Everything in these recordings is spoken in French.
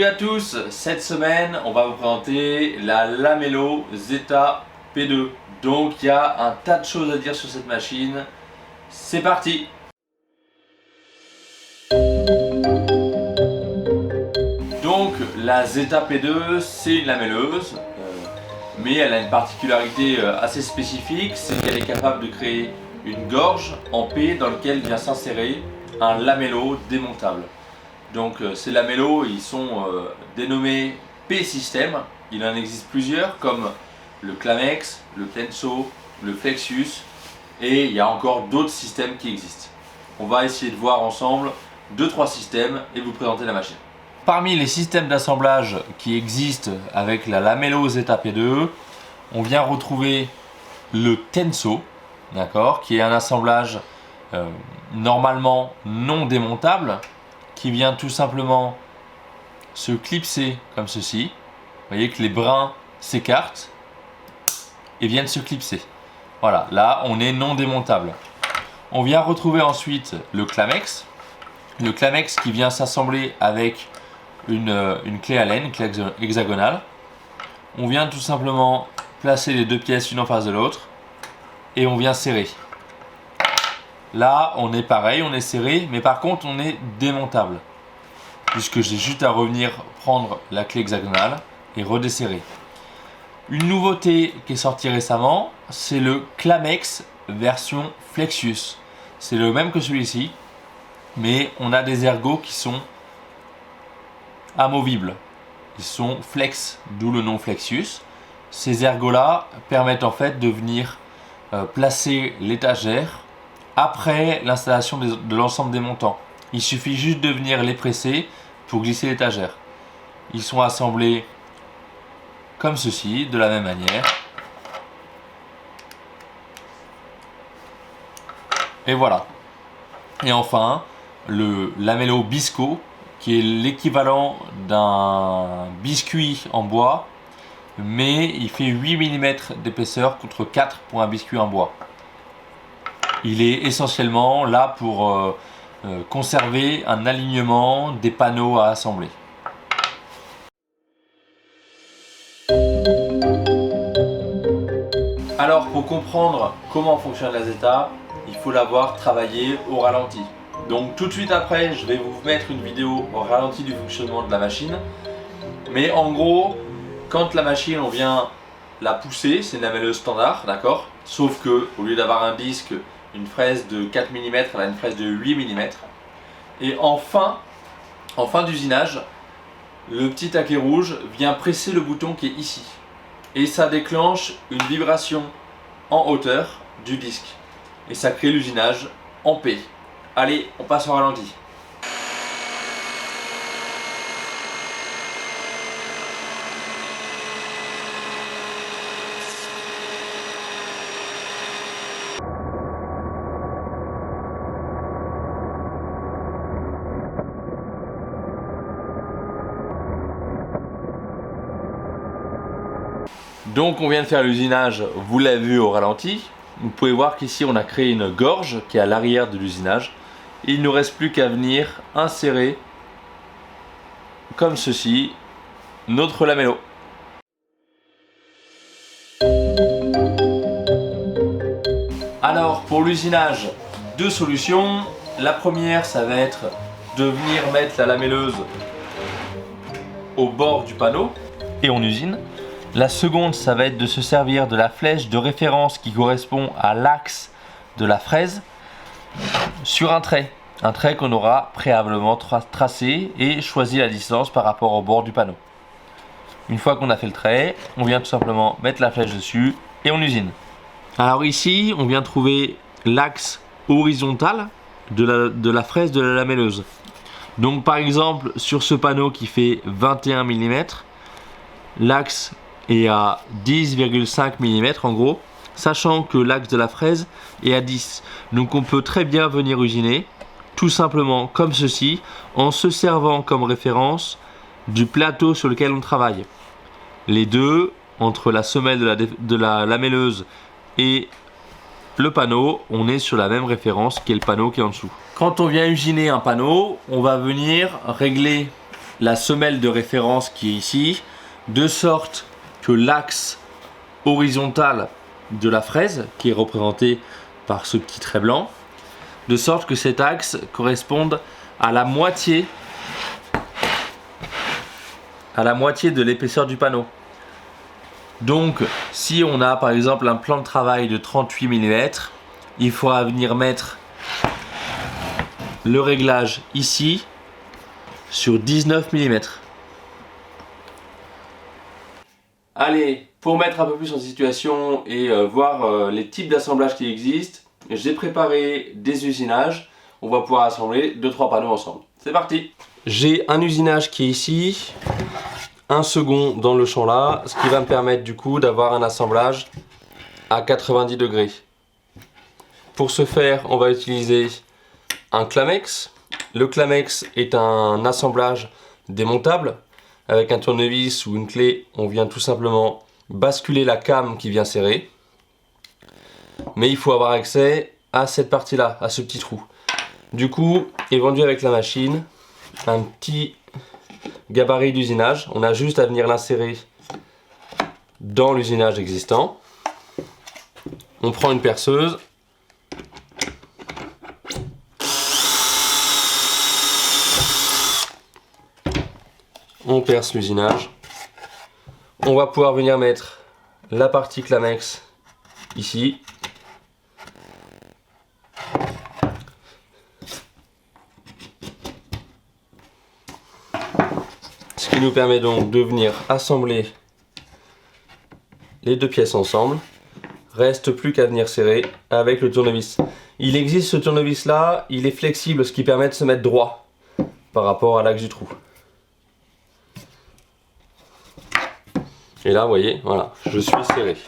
Salut à tous, cette semaine on va vous présenter la Lamelo Zeta P2. Donc il y a un tas de choses à dire sur cette machine. C'est parti. Donc la Zeta P2 c'est une lamelleuse, mais elle a une particularité assez spécifique, c'est qu'elle est capable de créer une gorge en P dans laquelle vient s'insérer un lamello démontable. Donc ces lamellos, ils sont dénommés P-System. Il en existe plusieurs comme le Clamex, le Tenso, le Flexus et il y a encore d'autres systèmes qui existent. On va essayer de voir ensemble 2-3 systèmes et vous présenter la machine. Parmi les systèmes d'assemblage qui existent avec la Lamelo Zeta P2, on vient retrouver le Tenso, d'accord, qui est un assemblage normalement non démontable, qui vient tout simplement se clipser comme ceci. Vous voyez que les brins s'écartent et viennent se clipser. Voilà, là on est non démontable. On vient retrouver ensuite le Clamex. Le Clamex qui vient s'assembler avec une clé Allen, une clé hexagonale. On vient tout simplement placer les deux pièces une en face de l'autre et on vient serrer. Là, on est pareil, on est serré, mais par contre, on est démontable. Puisque j'ai juste à revenir prendre la clé hexagonale et redesserrer. Une nouveauté qui est sortie récemment, c'est le Clamex version Flexus. C'est le même que celui-ci, mais on a des ergots qui sont amovibles. Ils sont flex, d'où le nom Flexus. Ces ergots-là permettent en fait de venir placer l'étagère après l'installation de l'ensemble des montants. Il suffit juste de venir les presser pour glisser l'étagère. Ils sont assemblés comme ceci, de la même manière. Et voilà. Et enfin, le Lamelo Bisco, qui est l'équivalent d'un biscuit en bois, mais il fait 8 mm d'épaisseur contre 4 pour un biscuit en bois. Il est essentiellement là pour conserver un alignement des panneaux à assembler. Alors pour comprendre comment fonctionne la Zeta, il faut l'avoir travaillé au ralenti. Donc tout de suite après, je vais vous mettre une vidéo au ralenti du fonctionnement de la machine. Mais en gros, quand la machine, on vient la pousser, c'est une lamelleuse standard, d'accord? Sauf que au lieu d'avoir un disque, une fraise de 4 mm, elle a une fraise de 8 mm. Et en fin d'usinage, le petit taquet rouge vient presser le bouton qui est ici. Et ça déclenche une vibration en hauteur du disque. Et ça crée l'usinage en P. Allez, on passe au ralenti. Donc on vient de faire l'usinage, vous l'avez vu au ralenti. Vous pouvez voir qu'ici on a créé une gorge qui est à l'arrière de l'usinage. Il ne nous reste plus qu'à venir insérer, comme ceci, notre lamello. Alors pour l'usinage, deux solutions. La première, ça va être de venir mettre la lamelleuse au bord du panneau et on usine. La seconde, ça va être de se servir de la flèche de référence qui correspond à l'axe de la fraise sur un trait qu'on aura préalablement tracé et choisi la distance par rapport au bord du panneau. Une fois qu'on a fait le trait, on vient tout simplement mettre la flèche dessus et on usine. Alors ici, on vient trouver l'axe horizontal de la fraise de la lamelleuse. Donc par exemple, sur ce panneau qui fait 21 mm, l'axe est à 10,5 mm en gros, sachant que l'axe de la fraise est à 10. Donc on peut très bien venir usiner tout simplement comme ceci, en se servant comme référence du plateau sur lequel on travaille. Les deux, entre la semelle de la lamelleuse et le panneau, on est sur la même référence qui est le panneau qui est en dessous. Quand on vient usiner un panneau, on va venir régler la semelle de référence qui est ici, de sorte que l'axe horizontal de la fraise, qui est représenté par ce petit trait blanc, de sorte que cet axe corresponde à la moitié de l'épaisseur du panneau. Donc si on a par exemple un plan de travail de 38 mm, il faudra venir mettre le réglage ici sur 19 mm. Allez, pour mettre un peu plus en situation et voir les types d'assemblages qui existent, j'ai préparé des usinages. On va pouvoir assembler 2-3 panneaux ensemble. C'est parti! J'ai un usinage qui est ici, un second dans le champ là, ce qui va me permettre du coup d'avoir un assemblage à 90 degrés. Pour ce faire, on va utiliser un Clamex. Le Clamex est un assemblage démontable. Avec un tournevis ou une clé, on vient tout simplement basculer la came qui vient serrer. Mais il faut avoir accès à cette partie-là, à ce petit trou. Du coup, est vendu avec la machine un petit gabarit d'usinage. On a juste à venir l'insérer dans l'usinage existant. On prend une perceuse. On perce l'usinage. On va pouvoir venir mettre la partie Clamex ici. Ce qui nous permet donc de venir assembler les deux pièces ensemble. Reste plus qu'à venir serrer avec le tournevis. Il existe ce tournevis là, il est flexible, ce qui permet de se mettre droit par rapport à l'axe du trou. Et là, vous voyez, voilà, je suis serré.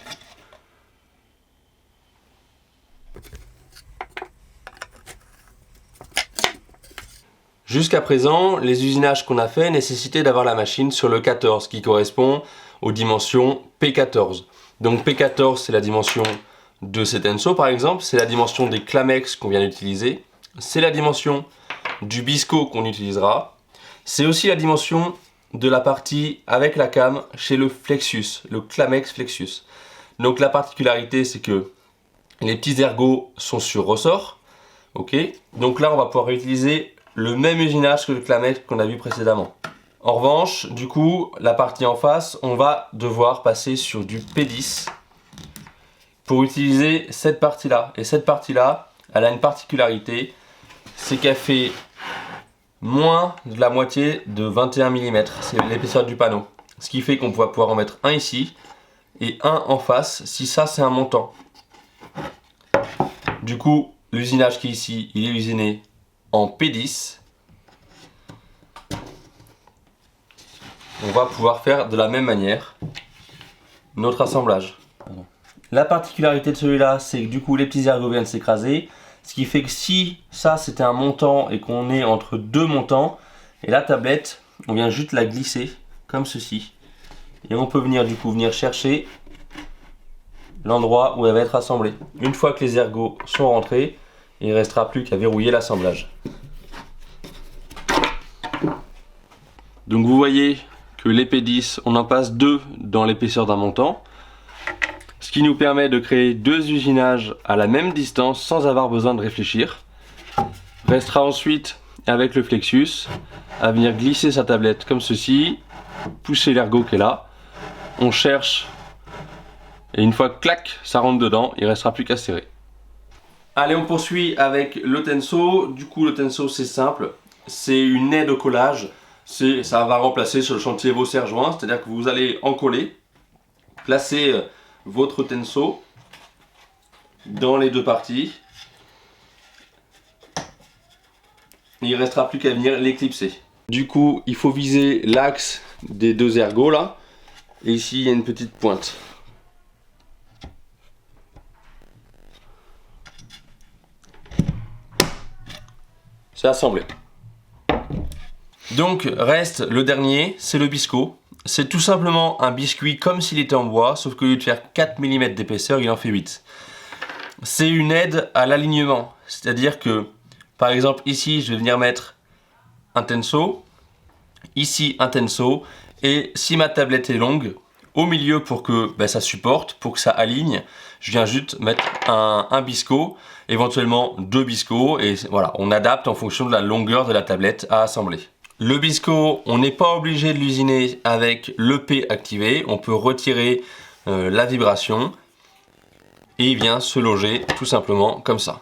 Jusqu'à présent, les usinages qu'on a fait nécessitaient d'avoir la machine sur le 14, qui correspond aux dimensions P14. Donc P14, c'est la dimension de cet Tenso par exemple, c'est la dimension des Clamex qu'on vient d'utiliser, c'est la dimension du Bisco qu'on utilisera, c'est aussi la dimension de la partie avec la came chez le Flexus, le Clamex Flexus. Donc la particularité, c'est que les petits ergots sont sur ressort. Ok, donc là on va pouvoir utiliser le même usinage que le Clamex qu'on a vu précédemment. En revanche, du coup, la partie en face, on va devoir passer sur du P10 pour utiliser cette partie-là. Et cette partie-là, elle a une particularité, c'est qu'elle fait moins de la moitié de 21 mm, c'est l'épaisseur du panneau. Ce qui fait qu'on va pouvoir en mettre un ici et un en face, si ça c'est un montant. Du coup, l'usinage qui est ici, il est usiné en P10. On va pouvoir faire de la même manière notre assemblage. La particularité de celui-là, c'est que du coup les petits ergots viennent s'écraser. Ce qui fait que si ça c'était un montant et qu'on est entre deux montants, et la tablette, on vient juste la glisser comme ceci. Et on peut venir du coup chercher l'endroit où elle va être assemblée. Une fois que les ergots sont rentrés, il ne restera plus qu'à verrouiller l'assemblage. Donc vous voyez que les P10, on en passe deux dans l'épaisseur d'un montant. Ce qui nous permet de créer deux usinages à la même distance sans avoir besoin de réfléchir. Restera ensuite avec le Flexus à venir glisser sa tablette comme ceci, pousser l'ergot qui est là, on cherche et une fois clac, ça rentre dedans, il ne restera plus qu'à serrer. Allez, on poursuit avec le Tenso. Du coup le Tenso c'est simple, c'est une aide au collage, ça va remplacer sur le chantier vos serre-joints, c'est-à-dire que vous allez en coller, placer votre Tenso dans les deux parties. Il ne restera plus qu'à venir l'éclipser. Du coup, il faut viser l'axe des deux ergots là. Et ici, il y a une petite pointe. C'est assemblé. Donc, reste le dernier, c'est le Bisco. C'est tout simplement un biscuit comme s'il était en bois, sauf qu'au lieu de faire 4 mm d'épaisseur, il en fait 8. C'est une aide à l'alignement, c'est-à-dire que, par exemple, ici, je vais venir mettre un Tenso. ici un tenso, et si ma tablette est longue, au milieu pour que ça supporte, pour que ça aligne, je viens juste mettre un bisco, éventuellement 2 biscots, et voilà, on adapte en fonction de la longueur de la tablette à assembler. Le bisco, on n'est pas obligé de l'usiner avec l'EP activé, on peut retirer la vibration, et il vient se loger tout simplement comme ça.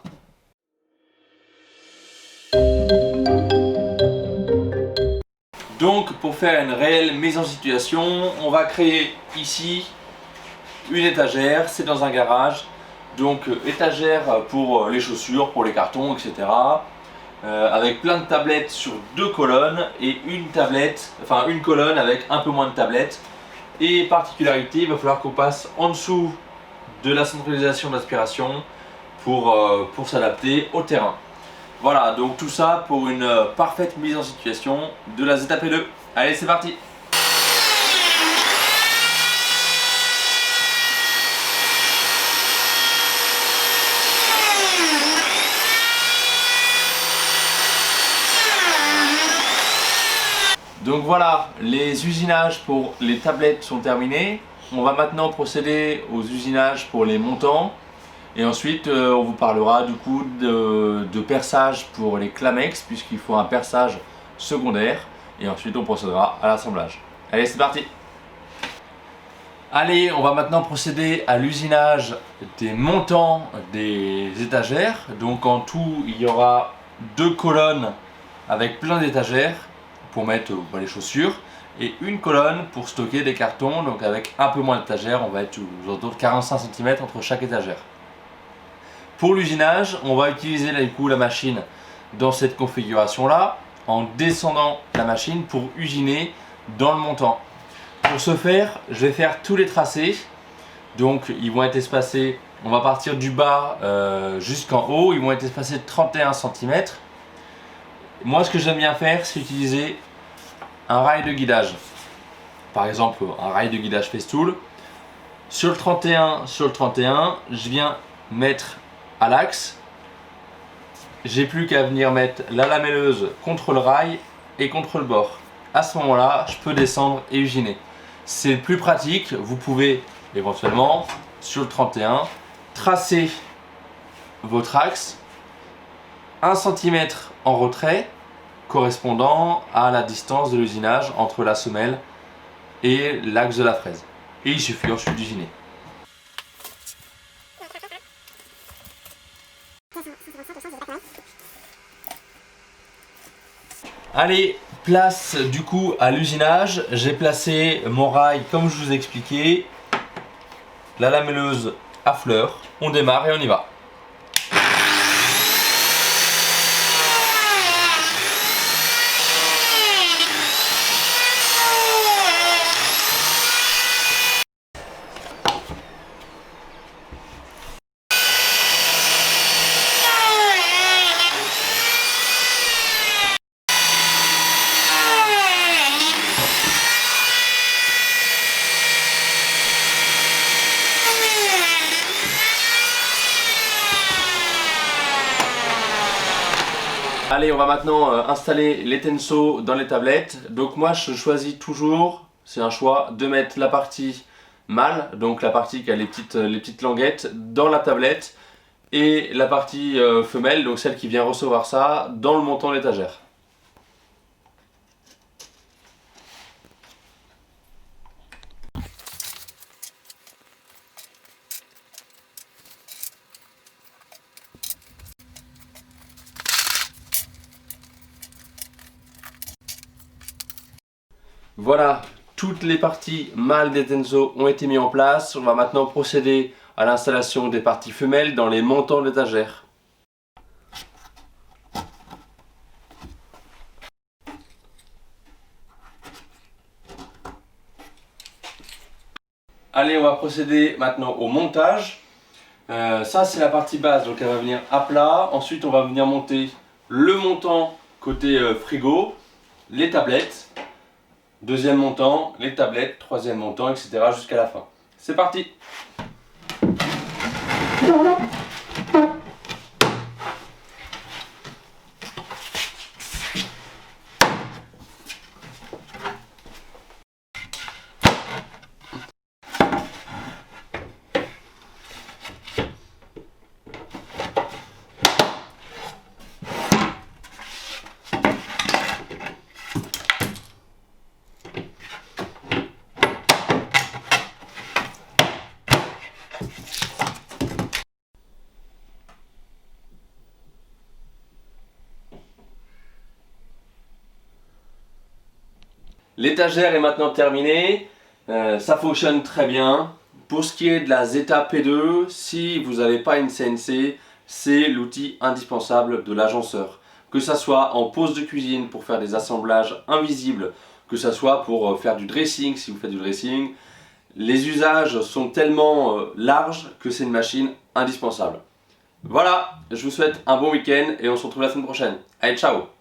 Donc pour faire une réelle mise en situation, on va créer ici une étagère, c'est dans un garage, donc étagère pour les chaussures, pour les cartons, etc. Avec plein de tablettes sur 2 colonnes et une colonne avec un peu moins de tablettes. Et particularité, il va falloir qu'on passe en dessous de la centralisation d'aspiration pour s'adapter au terrain. Voilà, donc tout ça pour une parfaite mise en situation de la Zeta P2. Allez, c'est parti! Donc voilà, les usinages pour les tablettes sont terminés. On va maintenant procéder aux usinages pour les montants. Et ensuite, on vous parlera du coup de perçage pour les Clamex, puisqu'il faut un perçage secondaire. Et ensuite, on procédera à l'assemblage. Allez, c'est parti! Allez, on va maintenant procéder à l'usinage des montants des étagères. Donc en tout, il y aura 2 colonnes avec plein d'étagères pour mettre les chaussures et une colonne pour stocker des cartons, donc avec un peu moins d'étagères, on va être aux alentours de 45 cm entre chaque étagère. Pour l'usinage, on va utiliser du coup la machine dans cette configuration là, en descendant la machine pour usiner dans le montant. Pour ce faire, je vais faire tous les tracés, donc ils vont être espacés, on va partir du bas jusqu'en haut, ils vont être espacés de 31 cm. Moi, ce que j'aime bien faire, c'est utiliser un rail de guidage. Par exemple, un rail de guidage Festool. Sur le 31, je viens mettre à l'axe. J'ai plus qu'à venir mettre la lamelleuse contre le rail et contre le bord. À ce moment-là, je peux descendre et usiner. C'est plus pratique. Vous pouvez éventuellement, sur le 31, tracer votre axe 1 cm en retrait, correspondant à la distance de l'usinage entre la semelle et l'axe de la fraise. Et il suffit ensuite d'usiner. Allez, place du coup à l'usinage. J'ai placé mon rail comme je vous ai expliqué, la lamelleuse à fleurs. On démarre et on y va. Allez, on va maintenant installer les tensos dans les tablettes. Donc moi je choisis toujours, c'est un choix, de mettre la partie mâle, donc la partie qui a les petites languettes, dans la tablette, et la partie femelle, donc celle qui vient recevoir ça, dans le montant de l'étagère. Voilà, toutes les parties mâles des tensos ont été mises en place. On va maintenant procéder à l'installation des parties femelles dans les montants de l'étagère. Allez, on va procéder maintenant au montage. Ça c'est la partie basse, donc elle va venir à plat. Ensuite on va venir monter le montant côté frigo, les tablettes. Deuxième montant, les tablettes, troisième montant, etc. jusqu'à la fin. C'est parti! L'étagère est maintenant terminée, ça fonctionne très bien. Pour ce qui est de la Zeta P2, si vous n'avez pas une CNC, c'est l'outil indispensable de l'agenceur. Que ça soit en pose de cuisine pour faire des assemblages invisibles, que ça soit pour faire du dressing si vous faites du dressing, les usages sont tellement larges que c'est une machine indispensable. Voilà, je vous souhaite un bon week-end et on se retrouve la semaine prochaine. Allez, ciao!